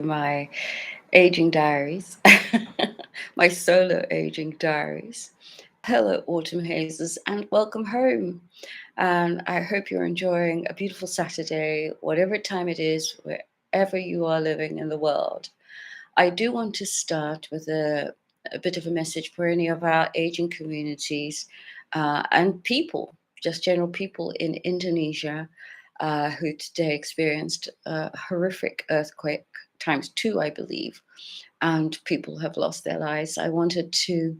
my aging diaries, my solo aging diaries. Hello, Autumn Hazes, and welcome home. And I hope you're enjoying a beautiful Saturday, whatever time it is, wherever you are living in the world. I do want to start with a bit of a message for any of our aging communities and people, just general people in Indonesia who today experienced a horrific earthquake times two, I believe, and people have lost their lives. I wanted to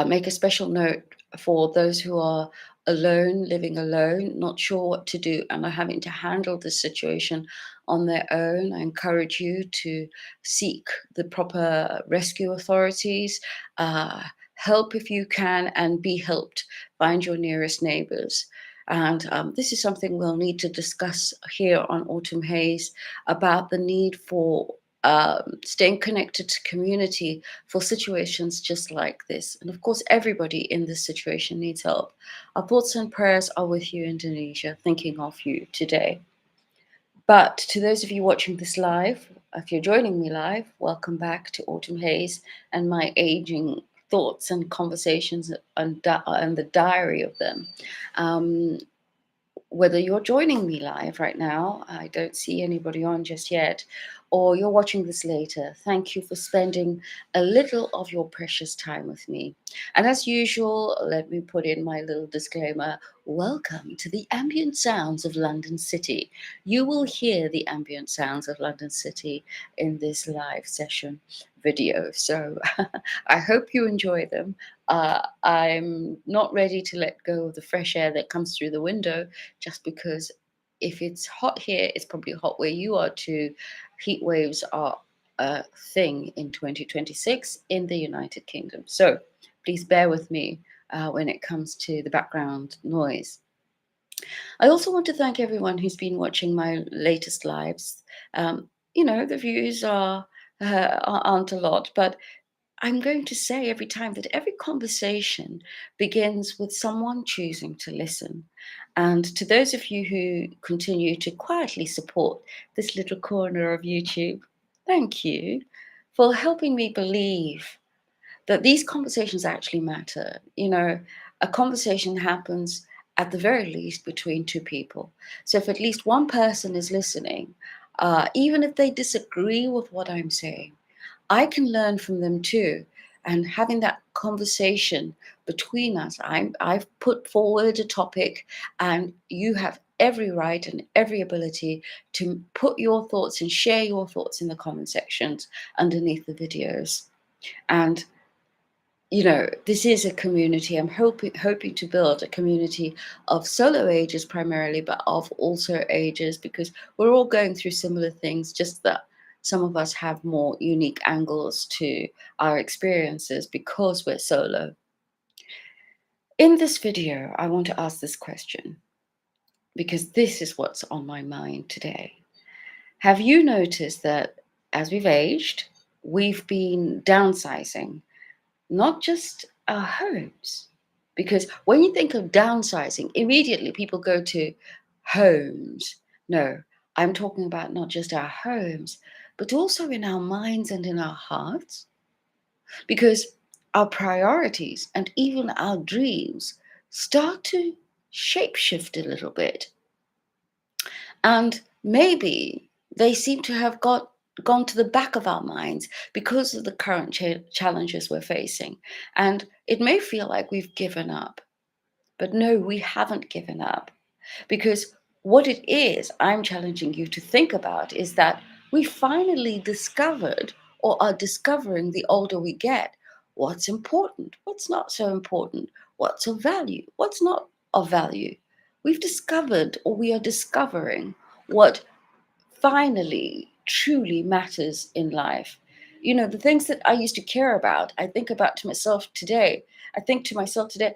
make a special note for those who are alone, living alone, not sure what to do, and are having to handle this situation on their own. I encourage you to seek the proper rescue authorities, help if you can, and be helped. Find your nearest neighbors. And this is something we'll need to discuss here on Autumn Haze about the need for staying connected to community for situations just like this. And of course, everybody in this situation needs help. Our thoughts and prayers are with you, Indonesia, thinking of you today. But to those of you watching this live, if you're joining me live, welcome back to Autumn Haze and my aging thoughts and conversations and the diary of them. Um, Whether you're joining me live right now, I don't see anybody on just yet, or you're watching this later, thank you for spending a little of your precious time with me. And as usual, let me put in my little disclaimer. Welcome to the ambient sounds of London City. You will hear the ambient sounds of London City in this live session video. So I hope you enjoy them. I'm not ready to let go of the fresh air that comes through the window just because if it's hot here, it's probably hot where you are too. Heat waves are a thing in 2026 in the United Kingdom. So please bear with me when it comes to the background noise. I also want to thank everyone who's been watching my latest lives. The views aren't a lot, but I'm going to say every time that every conversation begins with someone choosing to listen. And to those of you who continue to quietly support this little corner of YouTube, thank you for helping me believe that these conversations actually matter. A conversation happens at the very least between two people. So if at least one person is listening, even if they disagree with what I'm saying, I can learn from them too. And having that conversation between us, I've put forward a topic, and you have every right and every ability to put your thoughts and share your thoughts in the comment sections underneath the videos. And this is a community. I'm hoping to build a community of solo agers primarily, but of also agers, because we're all going through similar things, just that some of us have more unique angles to our experiences because we're solo. In this video, I want to ask this question because this is what's on my mind today. Have you noticed that as we've aged, we've been downsizing? Not just our homes. Because when you think of downsizing, immediately people go to homes. No, I'm talking about not just our homes, but also in our minds and in our hearts. Because our priorities and even our dreams start to shapeshift a little bit. And maybe they seem to have gone to the back of our minds because of the current challenges we're facing. And it may feel like we've given up. But no, we haven't given up. Because what it is I'm challenging you to think about is that we finally discovered, or are discovering the older we get, what's important, what's not so important, what's of value, what's not of value. We've discovered, or we are discovering, what finally truly matters in life. The things that I used to care about, I think about to myself today. I think to myself today,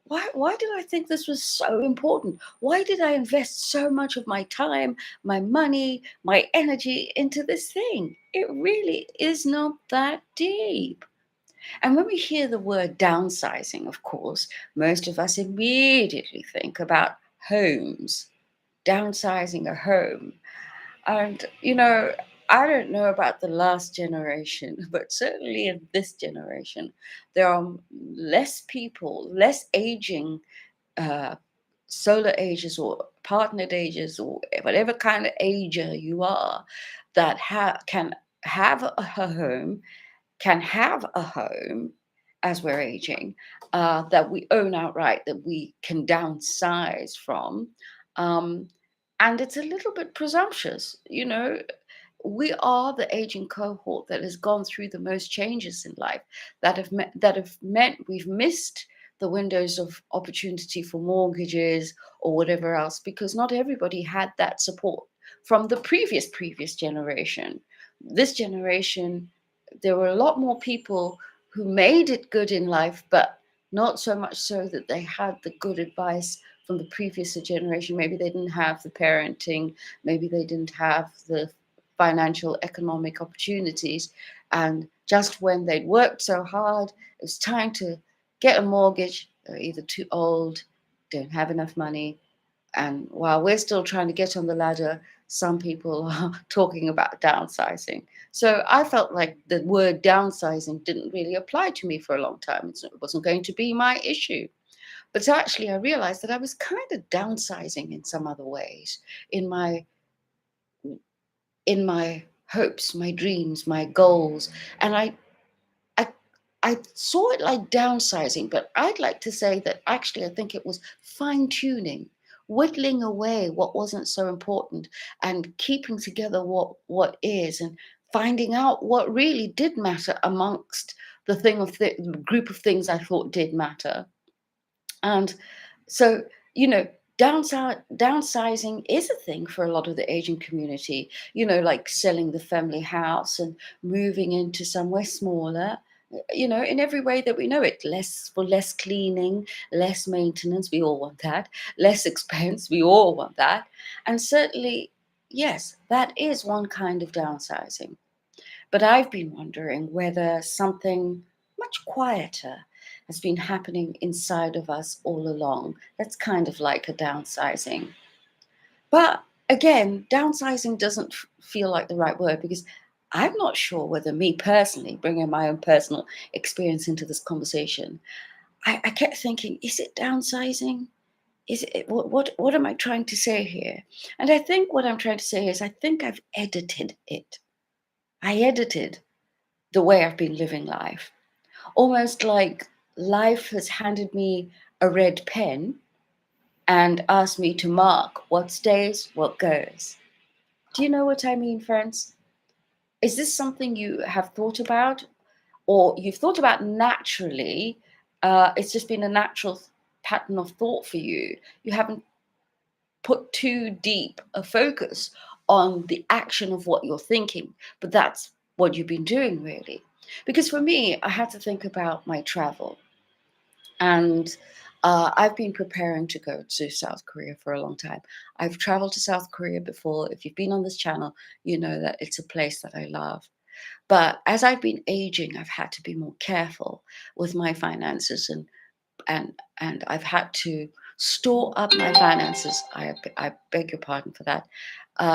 why did I think this was so important? Why did I invest so much of my time, my money, my energy into this thing? It really is not that deep. And when we hear the word downsizing, of course, most of us immediately think about homes, downsizing a home. And, I don't know about the last generation, but certainly in this generation, there are less people, less aging uh, solar ages or partnered ages or whatever kind of ager you are that can have a home, can have a home as we're aging, that we own outright, that we can downsize from. Um, and it's a little bit presumptuous, we are the aging cohort that has gone through the most changes in life, that have meant we've missed the windows of opportunity for mortgages or whatever else, because not everybody had that support from the previous generation. This generation, there were a lot more people who made it good in life, but not so much so that they had the good advice from the previous generation. Maybe they didn't have the parenting, maybe they didn't have the financial economic opportunities, and just when they'd worked so hard, it was time to get a mortgage. They're either too old, don't have enough money, and while we're still trying to get on the ladder, some people are talking about downsizing. So I felt like the word downsizing didn't really apply to me for a long time. It wasn't going to be my issue. But actually, I realized that I was kind of downsizing in some other ways, in my in my hopes, my dreams, my goals, and I I saw it like downsizing, but I'd like to say that actually I think it was fine tuning, whittling away what wasn't so important and keeping together what is, and finding out what really did matter amongst the group of things I thought did matter. And so, you know, downsizing is a thing for a lot of the Asian community, like selling the family house and moving into somewhere smaller, in every way that we know it. Less cleaning, less maintenance, we all want that. Less expense, we all want that. And certainly, yes, that is one kind of downsizing. But I've been wondering whether something much quieter has been happening inside of us all along. That's kind of like a downsizing. But again, downsizing doesn't feel like the right word, because I'm not sure whether me personally, bringing my own personal experience into this conversation, I kept thinking, is it downsizing? Is it what am I trying to say here? And I think what I'm trying to say is I think I've edited it. I edited the way I've been living life. Almost like life has handed me a red pen and asked me to mark what stays, what goes. Do you know what I mean, friends? Is this something you have thought about, or you've thought about naturally? It's just been a natural pattern of thought for you. You haven't put too deep a focus on the action of what you're thinking, but that's what you've been doing, really. Because for me, I had to think about my travel. And I've been preparing to go to South Korea for a long time. I've traveled to South Korea before. If you've been on this channel, you know that it's a place that I love. But as I've been aging, I've had to be more careful with my finances, and I've had to store up my finances. I beg your pardon for that.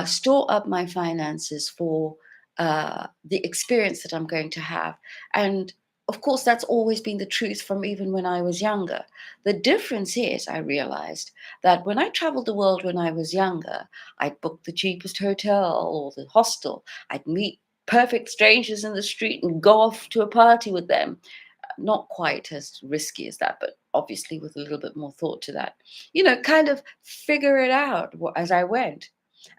Store up my finances for the experience that I'm going to have. And of course, that's always been the truth from even when I was younger. The difference is, I realized that when I traveled the world when I was younger, I'd book the cheapest hotel or the hostel. I'd meet perfect strangers in the street and go off to a party with them. Not quite as risky as that, but obviously with a little bit more thought to that. Kind of figure it out as I went.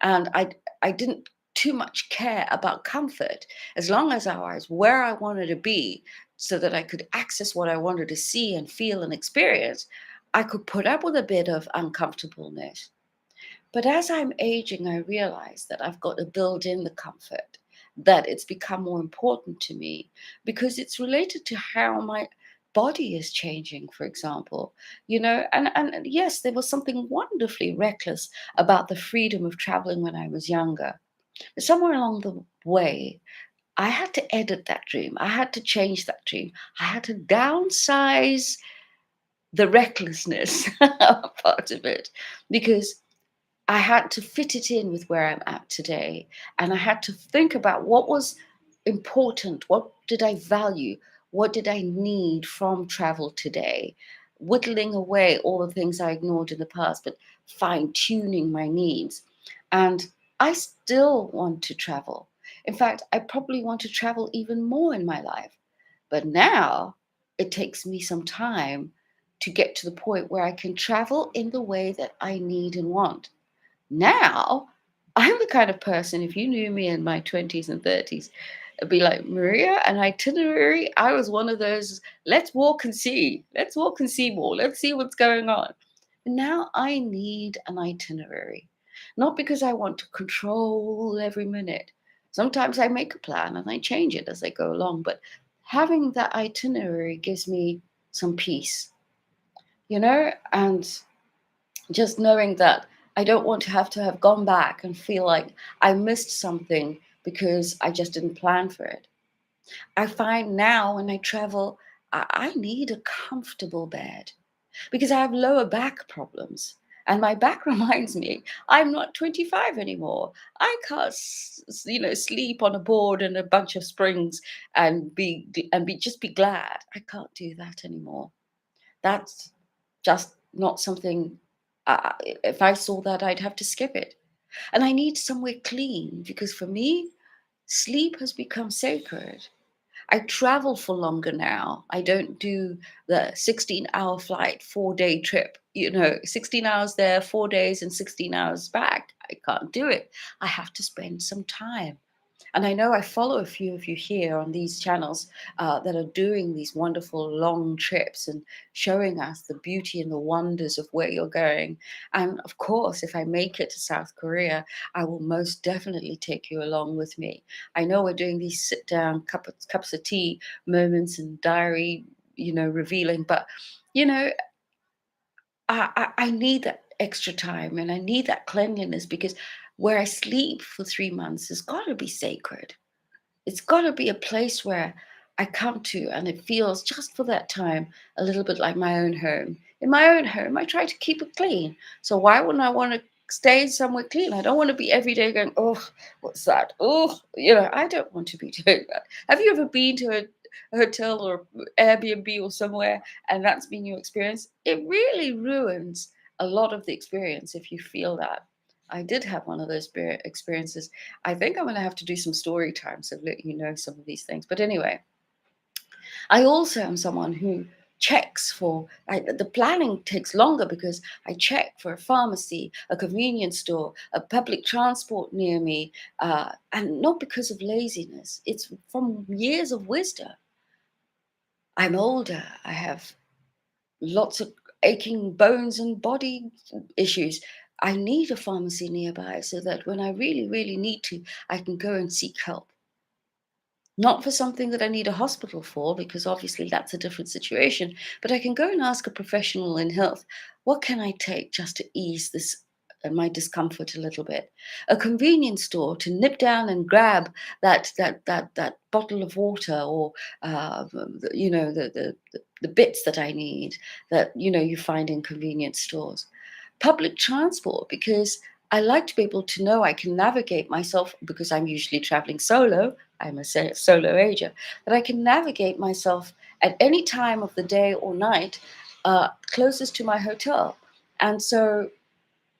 And I didn't too much care about comfort, as long as I was where I wanted to be, so that I could access what I wanted to see and feel and experience. I could put up with a bit of uncomfortableness. But as I'm aging, I realize that I've got to build in the comfort, that it's become more important to me because it's related to how my body is changing, for example. And yes, there was something wonderfully reckless about the freedom of traveling when I was younger. But somewhere along the way, I had to edit that dream. I had to change that dream. I had to downsize the recklessness part of it, because I had to fit it in with where I'm at today. And I had to think about what was important, what did I value, what did I need from travel today, whittling away all the things I ignored in the past, but fine tuning my needs. And I still want to travel. In fact, I probably want to travel even more in my life. But now it takes me some time to get to the point where I can travel in the way that I need and want. Now, I'm the kind of person, if you knew me in my 20s and 30s, it'd be like, Maria, an itinerary. I was one of those, let's walk and see. Let's walk and see more. Let's see what's going on. And now I need an itinerary, not because I want to control every minute. Sometimes I make a plan and I change it as I go along, but having that itinerary gives me some peace, and just knowing that I don't want to have gone back and feel like I missed something because I just didn't plan for it. I find now when I travel, I need a comfortable bed because I have lower back problems. And my back reminds me I'm not 25 anymore. I can't, sleep on a board and a bunch of springs and be just be glad. I can't do that anymore. That's just not something. If I saw that, I'd have to skip it. And I need somewhere clean because for me, sleep has become sacred. I travel for longer now. I don't do the 16-hour flight, 4-day trip, 16 hours there, 4 days, and 16 hours back. I can't do it. I have to spend some time. And I know I follow a few of you here on these channels that are doing these wonderful long trips and showing us the beauty and the wonders of where you're going. And of course, if I make it to South Korea, I will most definitely take you along with me. I know we're doing these sit down cups of tea moments and diary, revealing, but you know, I need that extra time and I need that cleanliness because where I sleep for 3 months has got to be sacred. It's got to be a place where I come to and it feels just for that time a little bit like my own home. In my own home, I try to keep it clean. So why wouldn't I want to stay somewhere clean? I don't want to be every day going, oh, what's that? Oh, I don't want to be doing that. Have you ever been to a hotel or Airbnb or somewhere and that's been your experience? It really ruins a lot of the experience if you feel that. I did have one of those experiences. I think I'm going to have to do some story time so let you know some of these things. But anyway, I also am someone who checks the planning takes longer because I check for a pharmacy, a convenience store, a public transport near me, and not because of laziness. It's from years of wisdom. I'm older. I have lots of aching bones and body issues. I need a pharmacy nearby so that when I really, really need to, I can go and seek help. Not for something that I need a hospital for, because obviously that's a different situation, but I can go and ask a professional in health, what can I take just to ease this my discomfort a little bit? A convenience store to nip down and grab that bottle of water or the bits that I need that you find in convenience stores. Public transport because I like to be able to know I can navigate myself because I'm usually traveling solo. I'm a solo ager, that I can navigate myself at any time of the day or night closest to my hotel. And so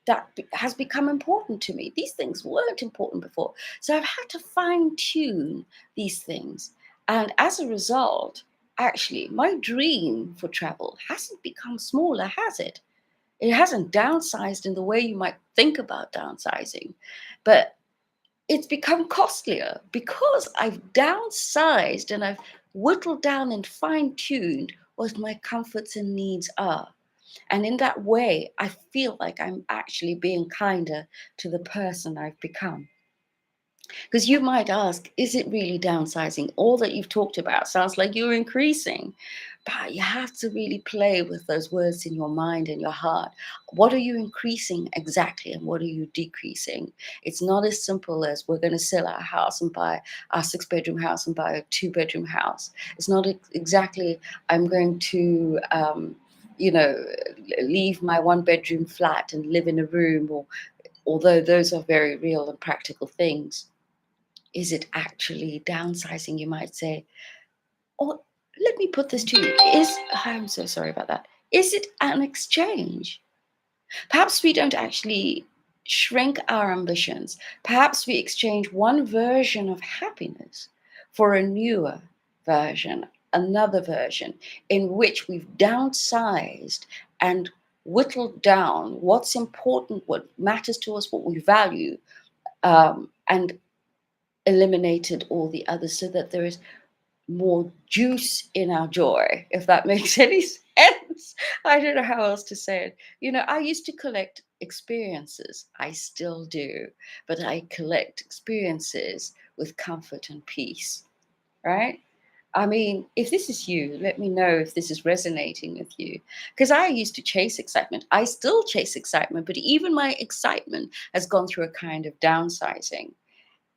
that has become important to me. These things weren't important before. So I've had to fine tune these things. And as a result, actually, my dream for travel hasn't become smaller, has it? It hasn't downsized in the way you might think about downsizing, but it's become costlier because I've downsized and I've whittled down and fine tuned what my comforts and needs are. And in that way, I feel like I'm actually being kinder to the person I've become. Because you might ask, is it really downsizing? All that you've talked about sounds like you're increasing. But you have to really play with those words in your mind and your heart. What are you increasing exactly and what are you decreasing? It's not as simple as we're going to sell our house and buy our 6-bedroom house and buy a 2-bedroom house. It's not exactly, I'm going to, you know, leave my 1-bedroom flat and live in a room or although those are very real and practical things, is it actually downsizing, you might say? Or let me put this to you. I'm so sorry about that. Is it an exchange? Perhaps we don't actually shrink our ambitions. Perhaps we exchange one version of happiness for a newer version, another version in which we've downsized and whittled down what's important, what matters to us, what we value, and eliminated all the others so that there is more juice in our joy, if that makes any sense. I don't know how else to say it. I used to collect experiences. I still do, but I collect experiences with comfort and peace, right? I mean, if this is you, let me know if this is resonating with you. Because I used to chase excitement. I still chase excitement, but even my excitement has gone through a kind of downsizing.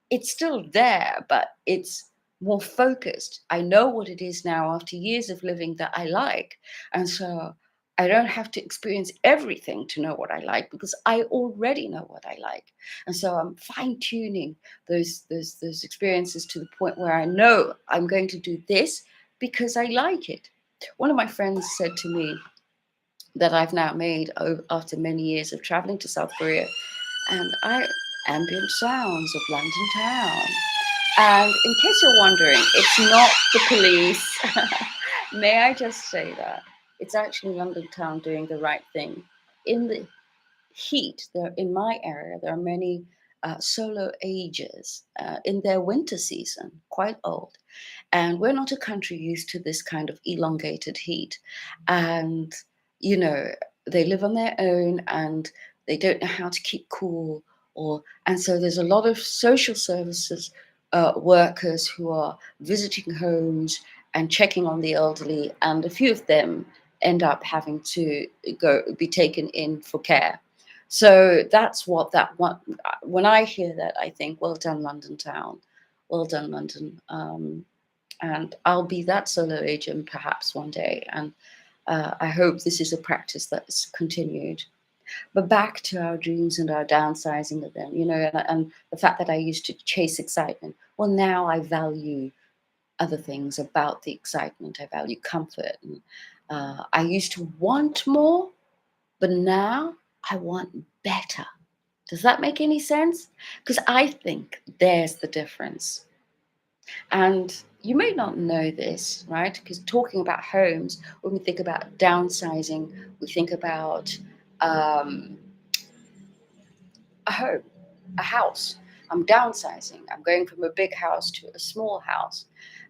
It's still there, but it's more focused. I know what it is now after years of living that I like. And so I don't have to experience everything to know what I like because I already know what I like. And so I'm fine tuning those experiences to the point where I know I'm going to do this because I like it. One of my friends said to me that I've now made after many years of traveling to South Korea, and I ambient sounds of London town. And in case you're wondering, it's not the police. May I just say that? It's actually London town doing the right thing. In the heat, in my area, there are many Solo Agers in their winter season, quite old. And we're not a country used to this kind of elongated heat. And, you know, they live on their own and they don't know how to keep cool. And so there's a lot of social services workers who are visiting homes and checking on the elderly. And a few of them end up having to be taken in for care. So that's what that one. When I hear that, I think, well done, London town, well done, London. And I'll be that solo agent perhaps one day. And I hope this is a practice that's continued. But back to our dreams and our downsizing of them, and the fact that I used to chase excitement. Well, now I value other things about the excitement. I value comfort. And I used to want more, but now I want better. Does that make any sense? Because I think there's the difference. And you may not know this, right? Because talking about homes, when we think about downsizing, we think about um, a home, a house. I'm downsizing. I'm going from a big house to a small house.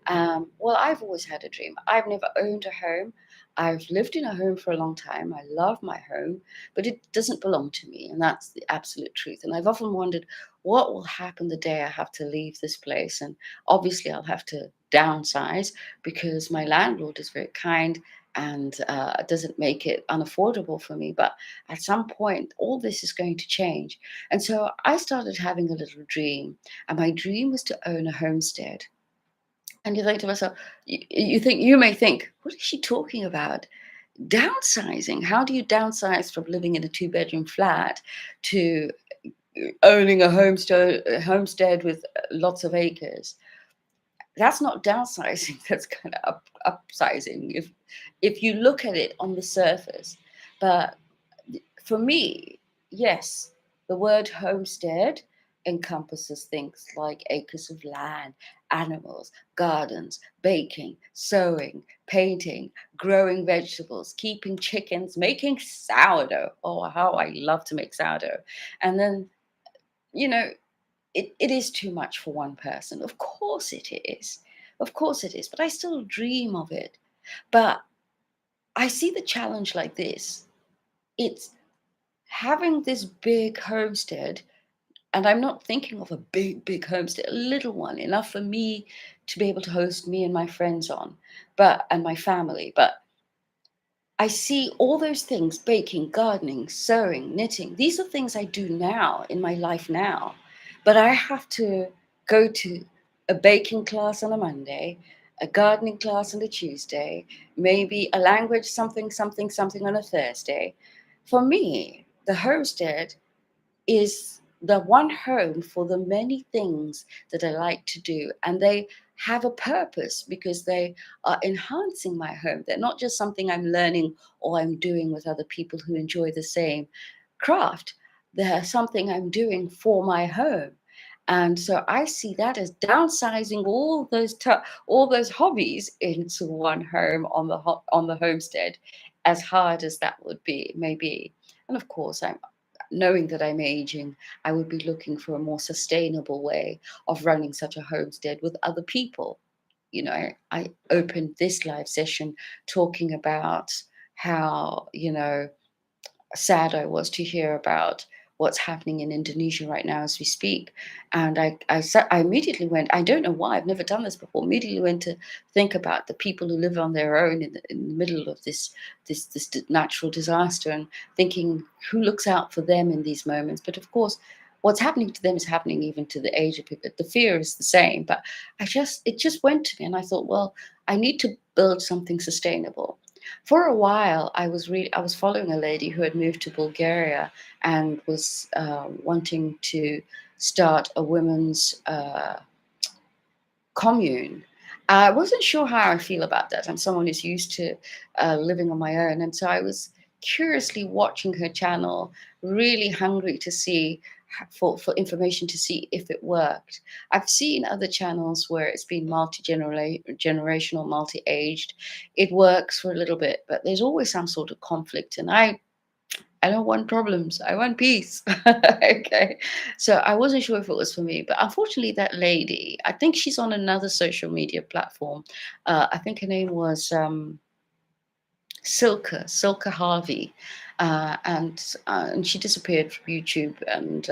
Well, I've always had a dream. I've never owned a home. I've lived in a home for a long time. I love my home, but it doesn't belong to me. And that's the absolute truth. And I've often wondered what will happen the day I have to leave this place. And obviously, I'll have to downsize because my landlord is very kind and doesn't make it unaffordable for me. But at some point, all this is going to change. And so I started having a little dream, and my dream was to own a homestead. And you think to myself, you may think, what is she talking about? Downsizing. How do you downsize from living in a two-bedroom flat to owning a homestead with lots of acres? That's not downsizing. That's kind of upsizing if you look at it on the surface. But for me, yes, the word homestead encompasses things like acres of land, animals, gardens, baking, sewing, painting, growing vegetables, keeping chickens, making sourdough. Oh, how I love to make sourdough. And then, you know, it is too much for one person. Of course it is. Of course it is. But I still dream of it. But I see the challenge like this. It's having this big homestead, and I'm not thinking of a big homestead, a little one, enough for me to be able to host me and my friends on, and my family. But I see all those things: baking, gardening, sewing, knitting. These are things I do now in my life now. But I have to go to a baking class on a Monday, a gardening class on a Tuesday, maybe a language something on a Thursday. For me, the homestead is the one home for the many things that I like to do. And they have a purpose because they are enhancing my home. They're not just something I'm learning or I'm doing with other people who enjoy the same craft. They're something I'm doing for my home. And so I see that as downsizing all those hobbies into one home on on the homestead, as hard as that would be, maybe. And of course, I'm knowing that I'm aging, I would be looking for a more sustainable way of running such a homestead with other people. I opened this live session talking about how, sad I was to hear about what's happening in Indonesia right now as we speak. And I immediately went, I don't know why, I've never done this before, immediately went to think about the people who live on their own in the middle of this natural disaster, and thinking who looks out for them in these moments. But of course, what's happening to them is happening even to the Asia people. The fear is the same, but it just went to me, and I thought, well, I need to build something sustainable. For a while, I was following a lady who had moved to Bulgaria and was wanting to start a women's commune. I wasn't sure how I feel about that. I'm someone who's used to living on my own, and so I was curiously watching her channel, really hungry to see for information to see if it worked. I've seen other channels where it's been generational, multi-aged. It works for a little bit, but there's always some sort of conflict, and I don't want problems. I want peace. Okay. So I wasn't sure if it was for me, but unfortunately, that lady, I think she's on another social media platform. I think her name was Silka Harvey, and she disappeared from YouTube, and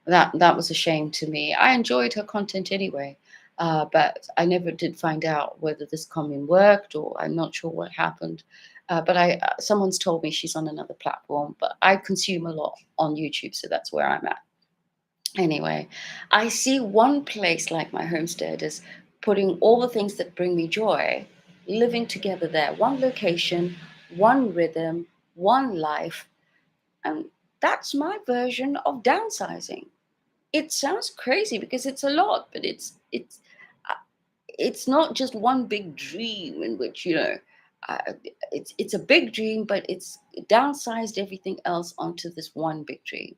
that was a shame to me. I enjoyed her content anyway, but I never did find out whether this commune worked, or I'm not sure what happened. But someone's told me she's on another platform, but I consume a lot on YouTube, so that's where I'm at. Anyway, I see one place like my homestead as putting all the things that bring me joy, living together there. One location, one rhythm, one life. And that's my version of downsizing. It sounds crazy because it's a lot, but uh, it's not just one big dream in which, uh, it's a big dream, but it's downsized everything else onto this one big dream.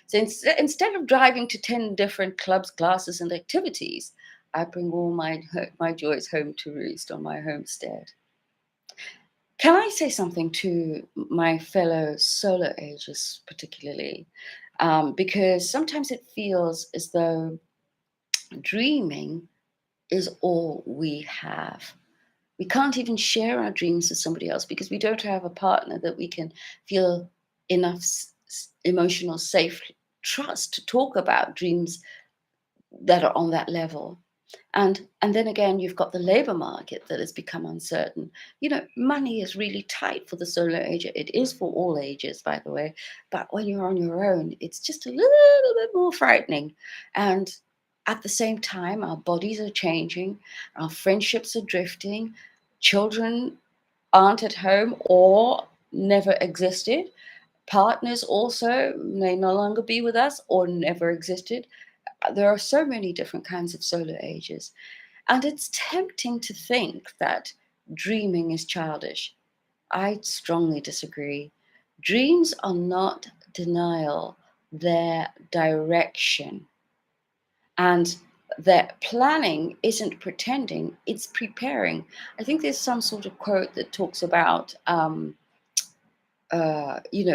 So instead of driving to 10 different clubs, classes, and activities, I bring all my joys home to roost on my homestead. Can I say something to my fellow solo agers, particularly? Because sometimes it feels as though dreaming is all we have. We can't even share our dreams with somebody else because we don't have a partner that we can feel enough emotional safe trust to talk about dreams that are on that level. And then again, you've got the labor market that has become uncertain. Money is really tight for the solo ager. It is for all ages, by the way. But when you're on your own, it's just a little bit more frightening. And at the same time, our bodies are changing, our friendships are drifting, children aren't at home or never existed. Partners also may no longer be with us or never existed. There are so many different kinds of solo ages. And it's tempting to think that dreaming is childish. I strongly disagree. Dreams are not denial, they're direction. And that planning isn't pretending, it's preparing. I think there's some sort of quote that talks about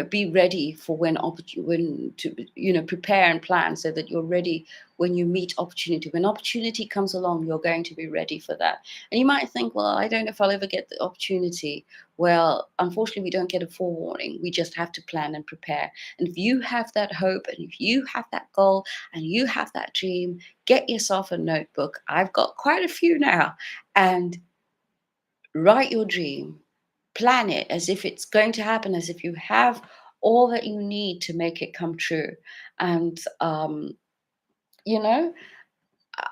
be ready for when to, prepare and plan so that you're ready when you meet opportunity. When opportunity comes along, you're going to be ready for that. And you might think, well, I don't know if I'll ever get the opportunity. Well, unfortunately, we don't get a forewarning. We just have to plan and prepare. And if you have that hope, and if you have that goal, and you have that dream, get yourself a notebook. I've got quite a few now. And write your dream, plan it as if it's going to happen, as if you have all that you need to make it come true. And you know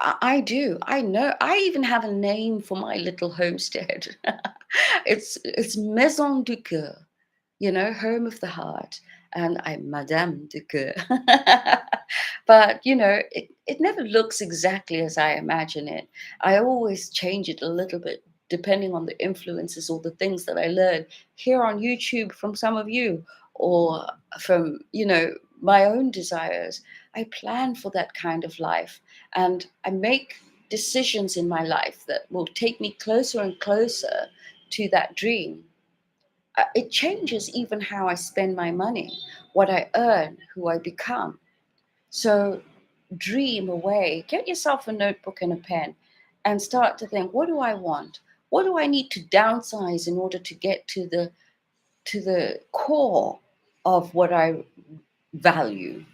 I do, I know, I even have a name for my little homestead. It's Maison du Coeur, home of the heart. and I'm Madame du Coeur. But, it never looks exactly as I imagine it. I always change it a little bit depending on the influences or the things that I learn here on YouTube from some of you, or from, my own desires. I plan for that kind of life, and I make decisions in my life that will take me closer and closer to that dream. It changes even how I spend my money, what I earn, who I become. So dream away. Get yourself a notebook and a pen and start to think, what do I want? What do I need to downsize in order to get to the core of what I value,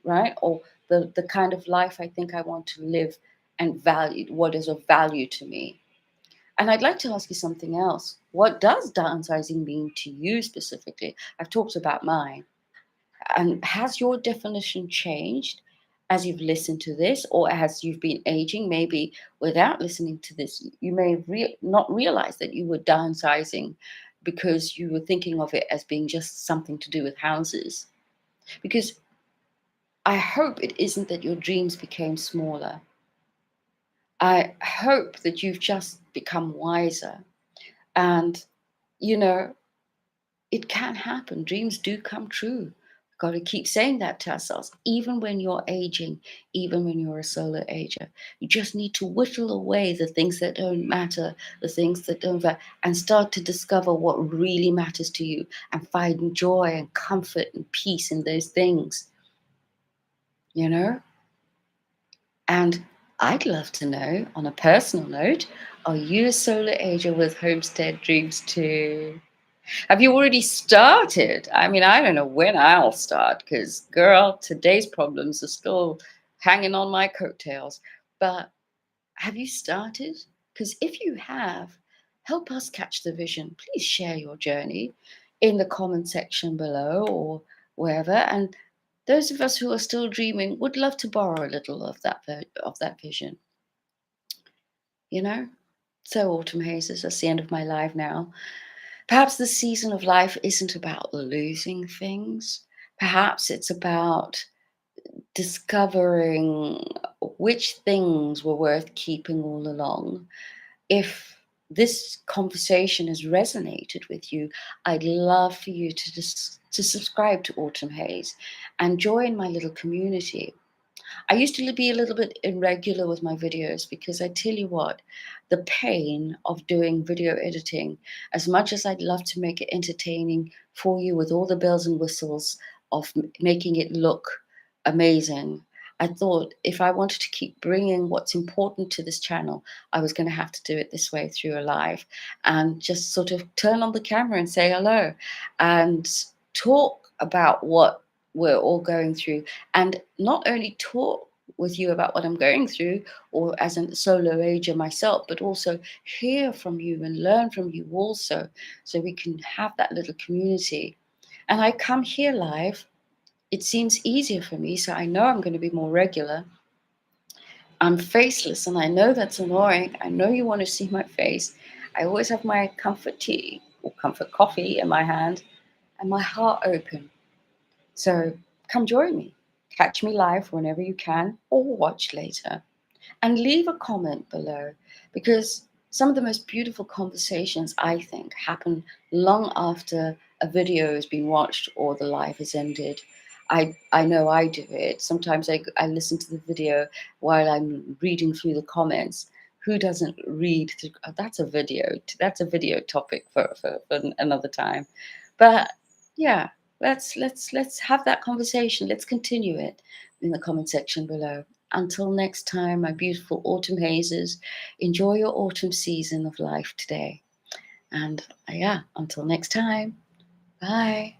right? Or the kind of life I think I want to live, and value what is of value to me. And I'd like to ask you something else. What does downsizing mean to you specifically? I've talked about mine. And has your definition changed as you've listened to this, or as you've been aging? Maybe without listening to this, you may not realize that you were downsizing because you were thinking of it as being just something to do with houses. Because I hope it isn't that your dreams became smaller. I hope that you've just become wiser. And, you know, it can happen. Dreams do come true. Got to keep saying that to ourselves, even when you're aging, even when you're a solo ager. You just need to whittle away the things that don't matter, the things that don't and start to discover what really matters to you, and find joy and comfort and peace in those things, you know? And I'd love to know, on a personal note, are you a solo ager with homestead dreams too? Have you already started? I mean, I don't know when I'll start because, girl, today's problems are still hanging on my coattails. But have you started? Because if you have, help us catch the vision. Please share your journey in the comment section below or wherever. And those of us who are still dreaming would love to borrow a little of that vision. You know. So, autumn hazes, that's the end of my live now. Perhaps the season of life isn't about losing things. Perhaps it's about discovering which things were worth keeping all along. If this conversation has resonated with you, I'd love for you to subscribe to Autumn Haze and join my little community. I used to be a little bit irregular with my videos because I tell you what, the pain of doing video editing, as much as I'd love to make it entertaining for you with all the bells and whistles of making it look amazing, I thought if I wanted to keep bringing what's important to this channel, I was going to have to do it this way through a live and just sort of turn on the camera and say hello and talk about what we're all going through, and not only talk with you about what I'm going through, or as a solo ager myself, but also hear from you and learn from you also, so we can have that little community. And I come here live. It seems easier for me, so I know I'm going to be more regular. I'm faceless, and I know that's annoying. I know you want to see my face. I always have my comfort tea or comfort coffee in my hand and my heart open. So come join me. Catch me live whenever you can, or watch later. And leave a comment below, because some of the most beautiful conversations, I think, happen long after a video has been watched or the live has ended. I know I do it. Sometimes I listen to the video while I'm reading through the comments. Who doesn't read through? Oh, that's a video. That's a video topic for another time. But yeah, let's have that conversation. Let's continue it in the comment section below. Until next time, my beautiful autumn hazes, enjoy your autumn season of life today. And yeah, until next time, bye.